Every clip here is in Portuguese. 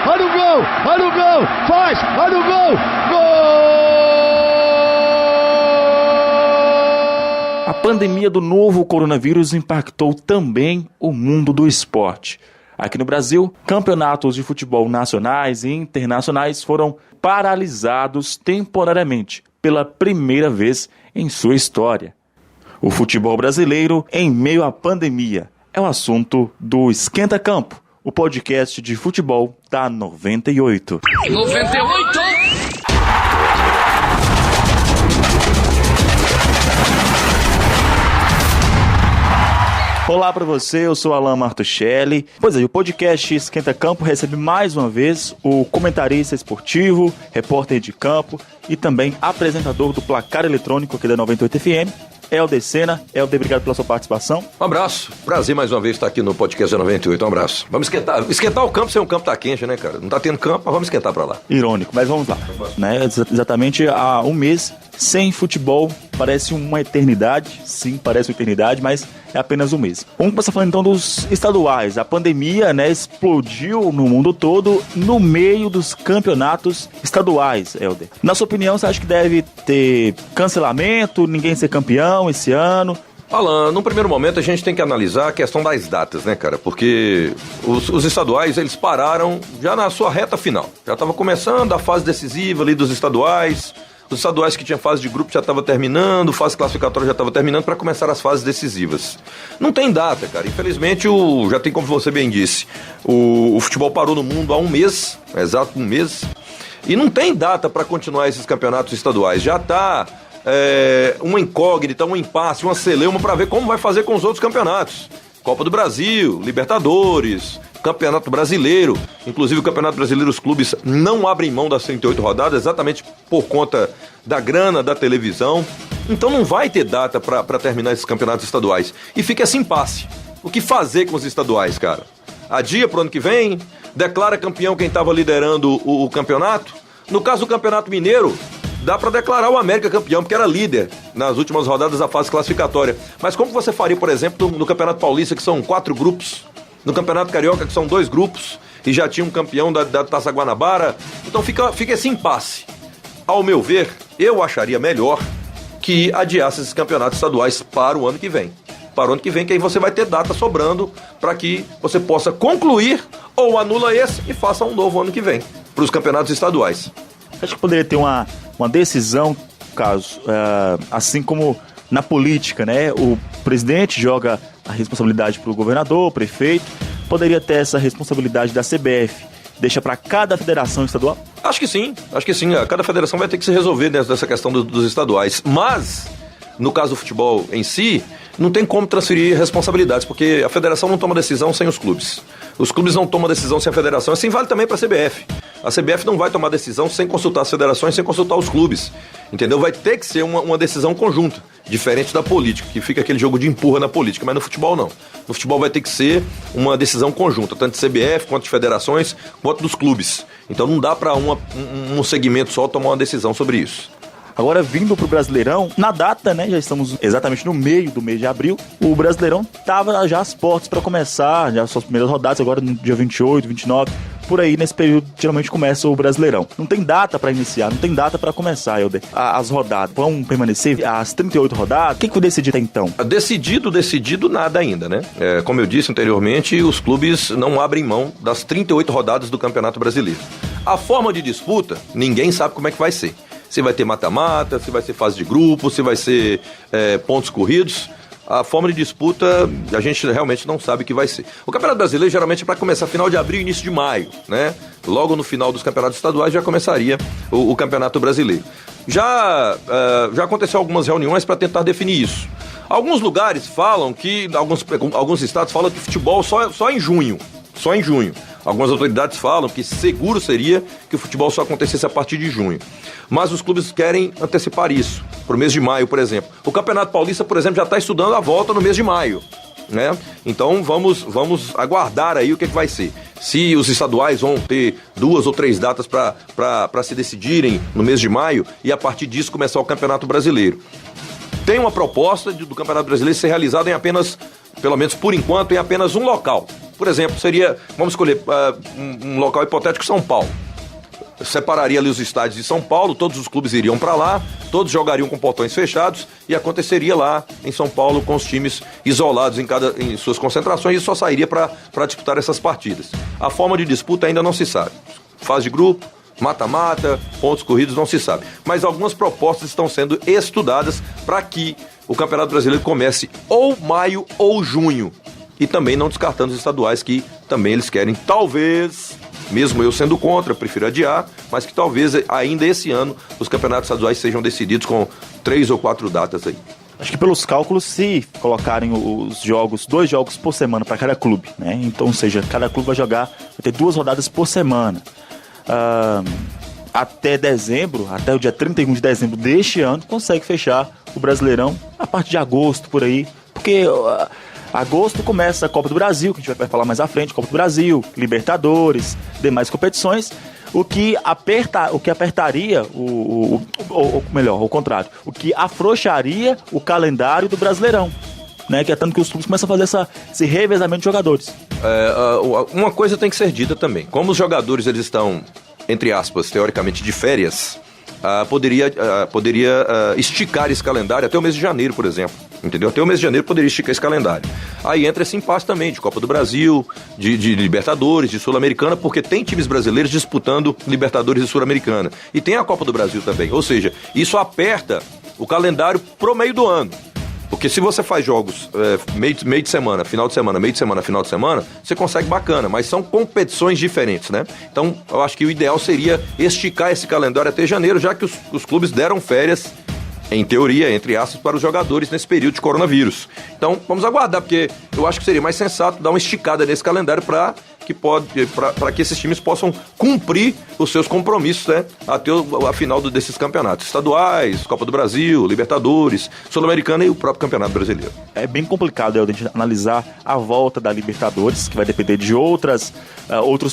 olha o gol, olha o gol, A pandemia do novo coronavírus impactou também o mundo do esporte. Aqui no Brasil, campeonatos de futebol nacionais e internacionais foram paralisados temporariamente pela primeira vez em sua história. O futebol brasileiro em meio à pandemia é o assunto do Esquenta Campo, o podcast de futebol da 98. 98! Olá para você, eu sou Alan Martuchelli. Pois é, o podcast Esquenta Campo recebe mais uma vez o comentarista esportivo, repórter de campo e também apresentador do Placar Eletrônico aqui da 98 FM, Helder Sena. Helder, obrigado pela sua participação. Um abraço, prazer mais uma vez estar aqui no podcast da 98, um abraço. Vamos esquentar o campo sem o campo tá quente, né, cara? Não tá tendo campo, mas vamos esquentar pra lá. Irônico, mas vamos lá. Né? Exatamente há um mês sem futebol, parece uma eternidade, sim, parece uma eternidade, mas é apenas um mês. Vamos começar falando então dos estaduais. A pandemia, né, explodiu no mundo todo no meio dos campeonatos estaduais, Helder. Na sua opinião, você acha que deve ter cancelamento, ninguém ser campeão esse ano? Alan, num primeiro momento a gente tem que analisar a questão das datas, né, cara? Porque os estaduais, eles pararam já na sua reta final. Já estava começando a fase decisiva ali dos estaduais. Os estaduais que tinha fase de grupo já estava terminando, fase classificatória já estava terminando para começar as fases decisivas. Não tem data, cara. Infelizmente, já tem, como você bem disse, o futebol parou no mundo há um mês, exato um mês, e não tem data para continuar esses campeonatos estaduais. Já está uma incógnita, um impasse, uma celeuma para ver como vai fazer com os outros campeonatos. Copa do Brasil, Libertadores, Campeonato Brasileiro. Inclusive o Campeonato Brasileiro, os clubes não abrem mão das 38 rodadas, exatamente por conta da grana da televisão. Então não vai ter data para terminar esses campeonatos estaduais. E fica esse impasse. O que fazer com os estaduais, cara? Adia pro ano que vem? Declara campeão quem estava liderando o campeonato? No caso do Campeonato Mineiro, dá para declarar o América campeão, porque era líder nas últimas rodadas da fase classificatória. Mas como você faria, por exemplo, no Campeonato Paulista, que são 4 grupos, no Campeonato Carioca, que são 2 grupos, e já tinha um campeão da Taça Guanabara? Então fica esse impasse. Ao meu ver, eu acharia melhor que adiasse esses campeonatos estaduais para o ano que vem. Para o ano que vem, que aí você vai ter data sobrando para que você possa concluir ou anula esse e faça um novo ano que vem para os campeonatos estaduais. Acho que poderia ter uma decisão, caso, assim como na política, né? O presidente joga a responsabilidade para o governador, o prefeito. Poderia ter essa responsabilidade da CBF, deixa para cada federação estadual? Acho que sim. Cada federação vai ter que se resolver dessa questão dos estaduais. Mas, no caso do futebol em si, não tem como transferir responsabilidades, porque a federação não toma decisão sem os clubes. Os clubes não tomam decisão sem a federação. Assim vale também para a CBF. A CBF não vai tomar decisão sem consultar as federações, sem consultar os clubes. Entendeu? Vai ter que ser uma decisão conjunta, diferente da política, que fica aquele jogo de empurra na política, mas no futebol não. No futebol vai ter que ser uma decisão conjunta, tanto de CBF, quanto de federações, quanto dos clubes. Então não dá para um segmento só tomar uma decisão sobre isso. Agora, vindo pro Brasileirão, na data, né, já estamos exatamente no meio do mês de abril, o Brasileirão tava já às portas para começar, já suas primeiras rodadas, agora no dia 28, 29, por aí nesse período geralmente começa o Brasileirão. Não tem data para iniciar, não tem data para começar, Helder. As rodadas vão permanecer as 38 rodadas? O que foi decidido até então? Decidido nada ainda, né? Como eu disse anteriormente, os clubes não abrem mão das 38 rodadas do Campeonato Brasileiro. A forma de disputa, ninguém sabe como é que vai ser. Se vai ter mata-mata, se vai ser fase de grupo, se vai ser pontos corridos. A forma de disputa, a gente realmente não sabe o que vai ser. O Campeonato Brasileiro geralmente é para começar final de abril e início de maio, né? Logo no final dos campeonatos estaduais já começaria o Campeonato Brasileiro. Já aconteceu algumas reuniões para tentar definir isso. Alguns lugares falam que, alguns estados falam que futebol só em junho. Só em junho. Algumas autoridades falam que seguro seria que o futebol só acontecesse a partir de junho. Mas os clubes querem antecipar isso, para o mês de maio, por exemplo. O Campeonato Paulista, por exemplo, já está estudando a volta no mês de maio, né? Então vamos aguardar aí o que vai ser. Se os estaduais vão ter 2 ou 3 datas para se decidirem no mês de maio e a partir disso começar o Campeonato Brasileiro. Tem uma proposta do Campeonato Brasileiro ser realizado em apenas, pelo menos por enquanto, em apenas um local. Por exemplo, vamos escolher um local hipotético, São Paulo. Separaria ali os estádios de São Paulo, todos os clubes iriam para lá, todos jogariam com portões fechados e aconteceria lá em São Paulo com os times isolados em suas concentrações e só sairia para disputar essas partidas. A forma de disputa ainda não se sabe. Fase de grupo, mata-mata, pontos corridos, não se sabe. Mas algumas propostas estão sendo estudadas para que o Campeonato Brasileiro comece ou maio ou junho. E também não descartando os estaduais que também eles querem, talvez, mesmo eu sendo contra, prefiro adiar, mas que talvez ainda esse ano os campeonatos estaduais sejam decididos com 3 ou 4 datas aí. Acho que pelos cálculos, se colocarem os jogos, 2 jogos por semana para cada clube, né? Então, ou seja, cada clube vai ter 2 rodadas por semana. Até dezembro, até o dia 31 de dezembro deste ano, consegue fechar o Brasileirão a partir de agosto, por aí, porque agosto começa a Copa do Brasil, que a gente vai falar mais à frente, Copa do Brasil, Libertadores, demais competições, o que apertaria, melhor, ao contrário, o que afrouxaria o calendário do Brasileirão, né? Que é tanto que os clubes começam a fazer esse revezamento de jogadores. Uma coisa tem que ser dita também, como os jogadores eles estão, entre aspas, teoricamente de férias, poderia esticar esse calendário até o mês de janeiro, por exemplo. Entendeu? Até o mês de janeiro poderia esticar esse calendário. Aí entra esse impasse também de Copa do Brasil, de Libertadores, de Sul-Americana, porque tem times brasileiros disputando Libertadores e Sul-Americana. E tem a Copa do Brasil também. Ou seja, isso aperta o calendário pro meio do ano. Porque se você faz jogos meio de semana, final de semana, meio de semana, final de semana, você consegue bacana, mas são competições diferentes, né? Então, eu acho que o ideal seria esticar esse calendário até janeiro, já que os clubes deram férias, em teoria, entre aspas, para os jogadores nesse período de coronavírus. Então, vamos aguardar, porque eu acho que seria mais sensato dar uma esticada nesse calendário para que esses times possam cumprir os seus compromissos, né, até a final desses campeonatos estaduais, Copa do Brasil, Libertadores, Sul-Americana e o próprio Campeonato Brasileiro. É bem complicado, a gente analisar a volta da Libertadores, que vai depender de outros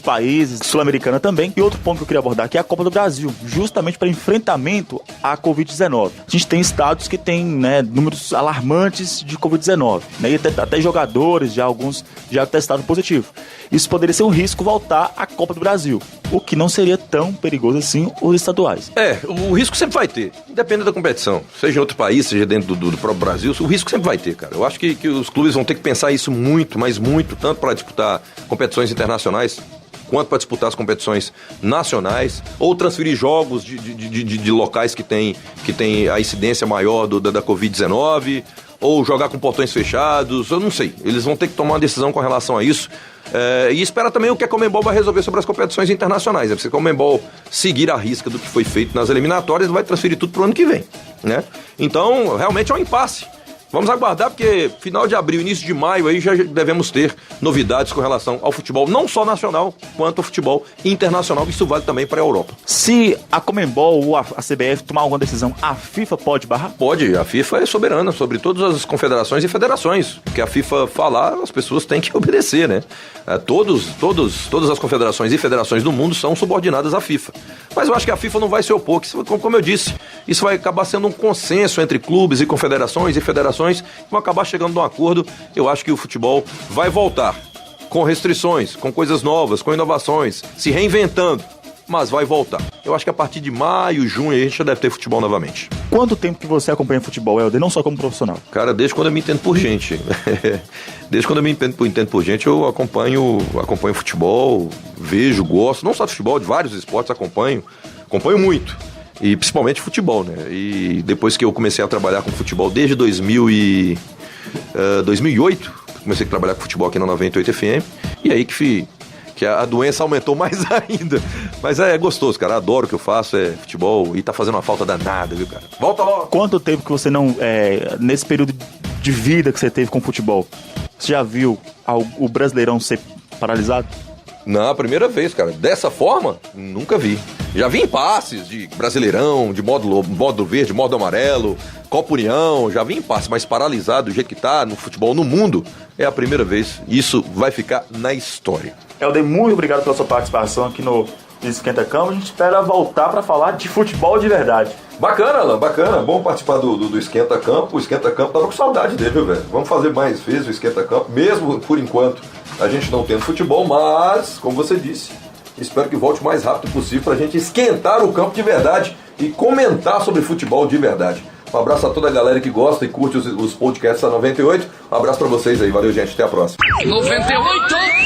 países, Sul-Americana também. E outro ponto que eu queria abordar aqui é a Copa do Brasil, justamente para enfrentamento à Covid-19. A gente tem estados que têm, né, números alarmantes de Covid-19, né, e até jogadores, alguns já testaram positivo. Isso poderia ser um risco voltar à Copa do Brasil, o que não seria tão perigoso assim os estaduais. O risco sempre vai ter, independente da competição, seja em outro país, seja dentro do próprio Brasil, o risco sempre vai ter, cara. Eu acho que os clubes vão ter que pensar isso muito, mas muito, tanto para disputar competições internacionais, quanto para disputar as competições nacionais, ou transferir jogos de locais que tem a incidência maior da Covid-19, ou jogar com portões fechados, eu não sei. Eles vão ter que tomar uma decisão com relação a isso. E espera também o que a Conmebol vai resolver sobre as competições internacionais. Se a Conmebol seguir a risca do que foi feito nas eliminatórias, vai transferir tudo para o ano que vem, né? Então, realmente é um impasse. Vamos aguardar, porque final de abril, início de maio, aí já devemos ter novidades com relação ao futebol, não só nacional, quanto ao futebol internacional. Isso vale também para a Europa. Se a Conmebol ou a CBF tomar alguma decisão, a FIFA pode barrar? Pode, a FIFA é soberana sobre todas as confederações e federações. O que a FIFA falar, as pessoas têm que obedecer, né? Todas as confederações e federações do mundo são subordinadas à FIFA. Mas eu acho que a FIFA não vai se opor, que, como eu disse, isso vai acabar sendo um consenso entre clubes e confederações e federações, vão acabar chegando a um acordo. Eu acho que o futebol vai voltar com restrições, com coisas novas, com inovações, se reinventando, mas vai voltar. Eu acho que a partir de maio, junho, a gente já deve ter futebol novamente. Quanto tempo que você acompanha futebol, Helder, não só como profissional? Cara, desde quando eu me entendo por gente. Desde quando eu me entendo por gente, eu acompanho futebol, vejo, gosto, não só de futebol, de vários esportes, acompanho muito. E principalmente futebol, né? E depois que eu comecei a trabalhar com futebol desde 2008, comecei a trabalhar com futebol aqui na 98 FM, e aí que a doença aumentou mais ainda. Mas é gostoso, cara. Adoro o que eu faço, é futebol, e tá fazendo uma falta danada, viu, cara? Volta logo! Quanto tempo que você não, nesse período de vida que você teve com futebol, você já viu o Brasileirão ser paralisado? Não, a primeira vez, cara. Dessa forma, nunca vi. Já vi impasses de Brasileirão, de módulo verde, módulo amarelo, Copa União, já vi impasse, mas paralisado do jeito que tá no futebol no mundo, é a primeira vez. Isso vai ficar na história. Helder, muito obrigado pela sua participação aqui no Esquenta Campo. A gente espera voltar para falar de futebol de verdade. Bacana, Alan, bacana. Bom participar do Esquenta Campo. O Esquenta Campo tava com saudade dele, viu, velho? Vamos fazer mais vezes o Esquenta Campo, mesmo por enquanto a gente não tendo futebol, mas, como você disse, espero que volte o mais rápido possível pra gente esquentar o campo de verdade e comentar sobre futebol de verdade. Um abraço a toda a galera que gosta e curte os podcasts da 98. Um abraço pra vocês aí, valeu gente, até a próxima. 98!